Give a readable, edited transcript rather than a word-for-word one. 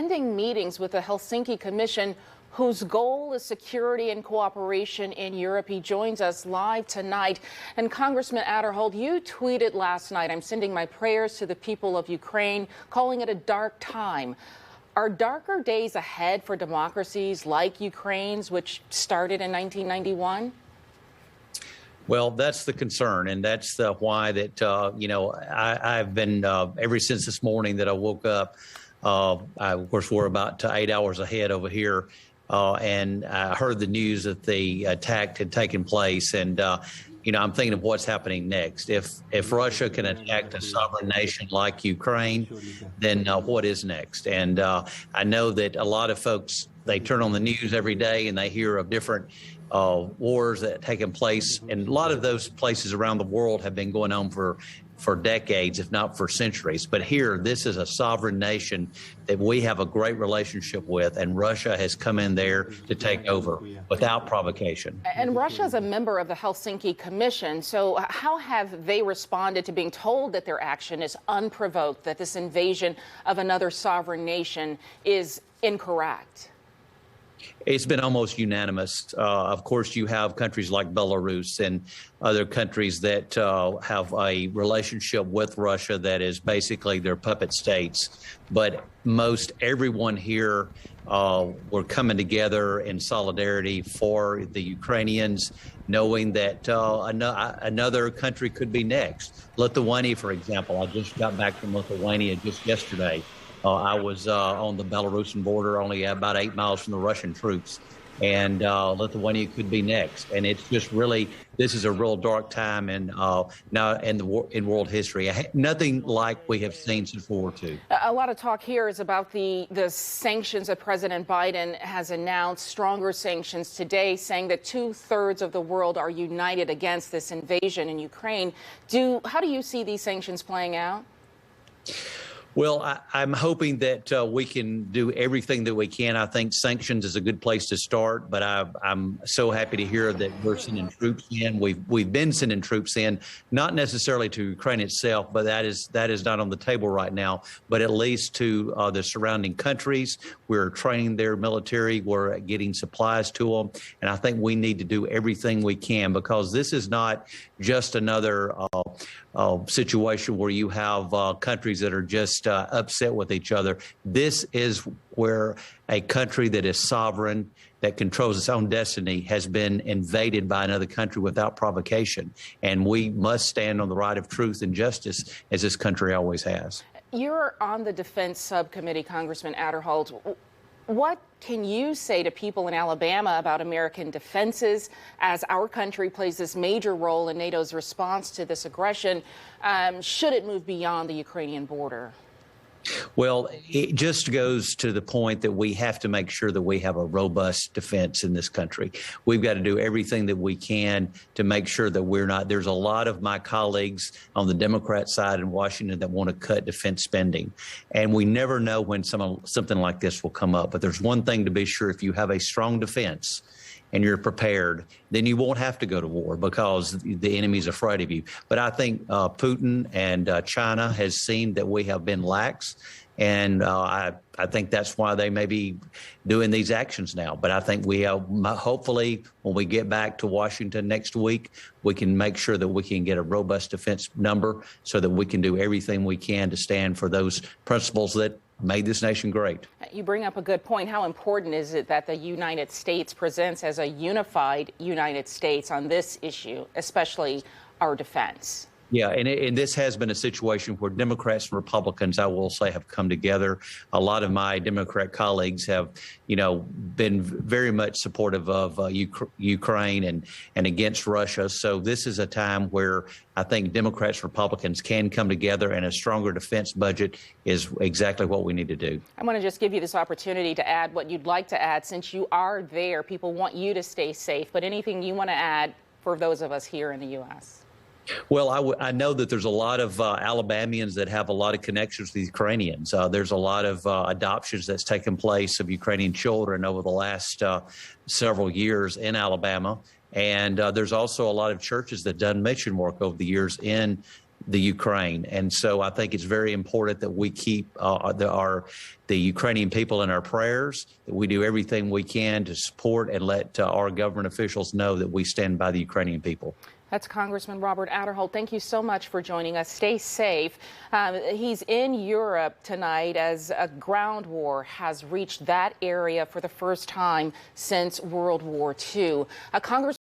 attending meetings with the Helsinki Commission, whose goal is security and cooperation in Europe. He joins us live tonight. And Congressman Aderholt, you tweeted last night, "I'm sending my prayers to the people of Ukraine," calling it a dark time. Are darker days ahead for democracies like Ukraine's, which started in 1991? Well, that's the concern, and that's why that, I've been, ever since this morning that I woke up, of course, we're about 8 hours ahead over here, and I heard the news that the attack had taken place, and, I'm thinking of what's happening next. If Russia can attack a sovereign nation like Ukraine, then what is next? And I know that a lot of folks, they turn on the news every day and they hear of different wars that have taken place. And a lot of those places around the world have been going on for decades, if not for centuries. But here, this is a sovereign nation that we have a great relationship with, and Russia has come in there to take over without provocation. And Russia is a member of the Helsinki Commission. So how have they responded to being told that their action is unprovoked, that this invasion of another sovereign nation is incorrect? It's been almost unanimous. Of course, you have countries like Belarus and other countries that have a relationship with Russia that is basically their puppet states. But most everyone here, we're coming together in solidarity for the Ukrainians, knowing that another country could be next. Lithuania, for example. I just got back from Lithuania just yesterday. I was on the Belarusian border, only about 8 miles from the Russian troops, and Lithuania could be next. And it's just really, this is a real dark time in world history. Nothing like we have seen since World War II. A lot of talk here is about the sanctions that President Biden has announced, stronger sanctions today, saying that 2/3 of the world are united against this invasion in Ukraine. How do you see these sanctions playing out? Well, I'm hoping that we can do everything that we can. I think sanctions is a good place to start, but I'm so happy to hear that we're sending troops in. We've been sending troops in, not necessarily to Ukraine itself, but that is not on the table right now, but at least to the surrounding countries. We're training their military. We're getting supplies to them. And I think we need to do everything we can, because this is not just another situation where you have countries that are just upset with each other. This is where a country that is sovereign, that controls its own destiny, has been invaded by another country without provocation. And we must stand on the right of truth and justice, as this country always has. You're on the Defense Subcommittee, Congressman Aderholt. What can you say to people in Alabama about American defenses as our country plays this major role in NATO's response to this aggression? Should it move beyond the Ukrainian border? Well, it just goes to the point that we have to make sure that we have a robust defense in this country. We've got to do everything that we can to make sure that we're not. There's a lot of my colleagues on the Democrat side in Washington that want to cut defense spending. And we never know when something like this will come up. But there's one thing to be sure: if you have a strong defense and you're prepared, then you won't have to go to war because the enemy's afraid of you. But I think Putin and China has seen that we have been lax, and I think that's why they may be doing these actions now. But I think we hopefully, when we get back to Washington next week, we can make sure that we can get a robust defense number so that we can do everything we can to stand for those principles that made this nation great. You bring up a good point. How important is it that the United States presents as a unified United States on this issue, especially our defense? Yeah, and this has been a situation where Democrats and Republicans, I will say, have come together. A lot of my Democrat colleagues have, been very much supportive of Ukraine and against Russia. So this is a time where I think Democrats and Republicans can come together, and a stronger defense budget is exactly what we need to do. I want to just give you this opportunity to add what you'd like to add. Since you are there, people want you to stay safe, but anything you want to add for those of us here in the U.S.? Well, I know that there's a lot of Alabamians that have a lot of connections with Ukrainians. There's a lot of adoptions that's taken place of Ukrainian children over the last several years in Alabama. And there's also a lot of churches that have done mission work over the years in the Ukraine. And so I think it's very important that we keep the Ukrainian people in our prayers, that we do everything we can to support and let our government officials know that we stand by the Ukrainian people. That's Congressman Robert Aderholt. Thank you so much for joining us. Stay safe. He's in Europe tonight as a ground war has reached that area for the first time since World War II. Congressman